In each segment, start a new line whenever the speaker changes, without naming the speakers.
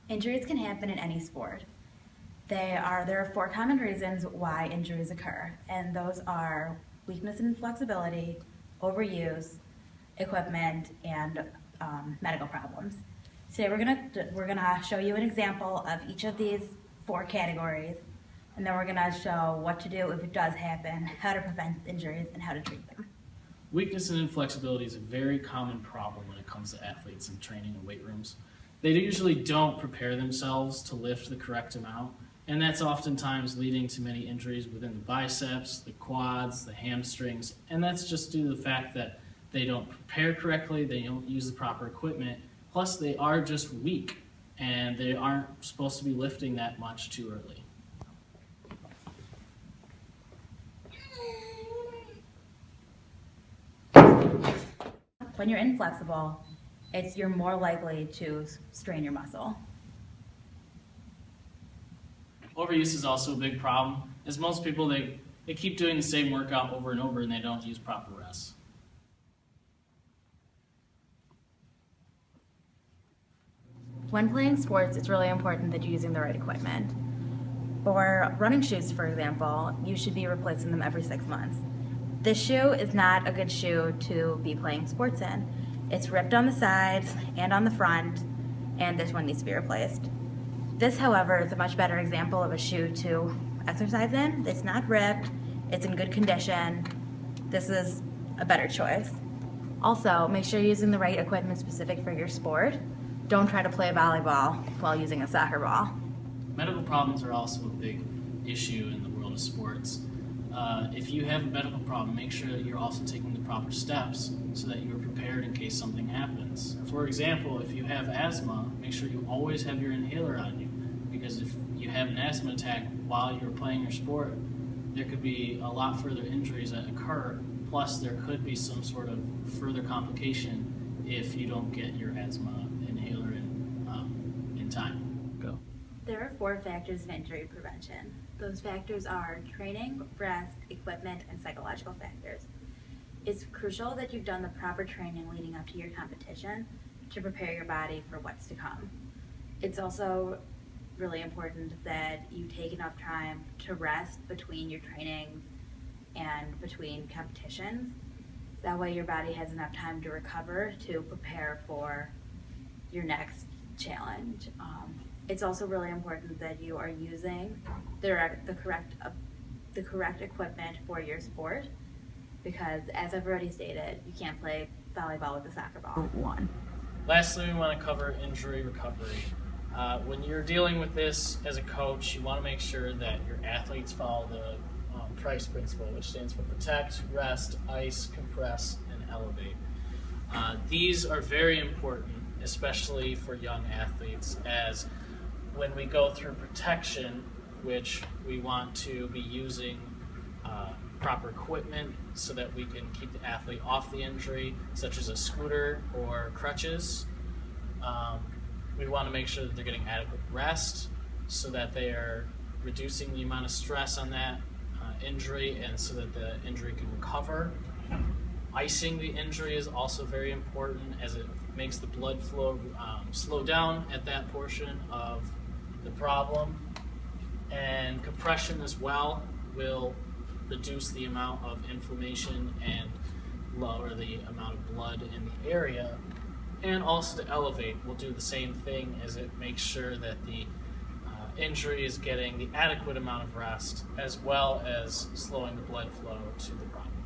Injuries can happen in any sport. There are 4 common reasons why injuries occur, and those are weakness and inflexibility, overuse, equipment, and medical problems. Today we're gonna show you an example of each of these 4 categories, and then we're gonna show what to do if it does happen, how to prevent injuries, and how to treat them.
Weakness and inflexibility is a very common problem when it comes to athletes in training in weight rooms. They usually don't prepare themselves to lift the correct amount, and that's oftentimes leading to many injuries within the biceps, the quads, the hamstrings, and that's just due to the fact that they don't prepare correctly, they don't use the proper equipment, plus they are just weak, and they aren't supposed to be lifting that much too early.
When you're inflexible, you're more likely to strain your muscle.
Overuse is also a big problem, as most people, they keep doing the same workout over and over and they don't use proper rest.
When playing sports, it's really important that you're using the right equipment. For running shoes, for example, you should be replacing them every 6 months. This shoe is not a good shoe to be playing sports in. It's ripped on the sides and on the front, and this one needs to be replaced. This, however, is a much better example of a shoe to exercise in. It's not ripped, it's in good condition. This is a better choice. Also, make sure you're using the right equipment specific for your sport. Don't try to play volleyball while using a soccer ball.
Medical problems are also a big issue in the world of sports. If you have a medical problem, make sure that you're also taking the proper steps so that you're prepared in case something happens. For example, if you have asthma, make sure you always have your inhaler on you, because if you have an asthma attack while you're playing your sport, there could be a lot further injuries that occur, plus there could be some sort of further complication if you don't get your asthma inhaler in time. Go.
There are 4 factors of injury prevention. Those factors are training, rest, equipment, and psychological factors. It's crucial that you've done the proper training leading up to your competition to prepare your body for what's to come. It's also really important that you take enough time to rest between your trainings and between competitions. That way your body has enough time to recover to prepare for your next challenge. It's also really important that you are using the correct equipment for your sport, because as I've already stated, you can't play volleyball with a soccer ball.
Lastly, we want to cover injury recovery. When you're dealing with this as a coach, you want to make sure that your athletes follow the PRICE principle, which stands for protect, rest, ice, compress, and elevate. These are very important, especially for young athletes, as when we go through protection, which we want to be using proper equipment so that we can keep the athlete off the injury, such as a scooter or crutches. We want to make sure that they're getting adequate rest so that they are reducing the amount of stress on that injury and so that the injury can recover. Icing the injury is also very important, as it makes the blood flow slow down at that portion of the problem. And compression as well will reduce the amount of inflammation and lower the amount of blood in the area. And also to elevate will do the same thing, as it makes sure that the injury is getting the adequate amount of rest, as well as slowing the blood flow to the problem.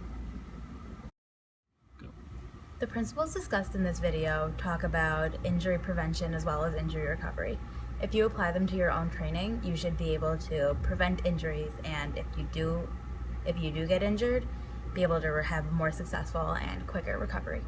Go.
The principles discussed in this video talk about injury prevention as well as injury recovery. If you apply them to your own training, you should be able to prevent injuries, and if you do get injured, be able to have a more successful and quicker recovery.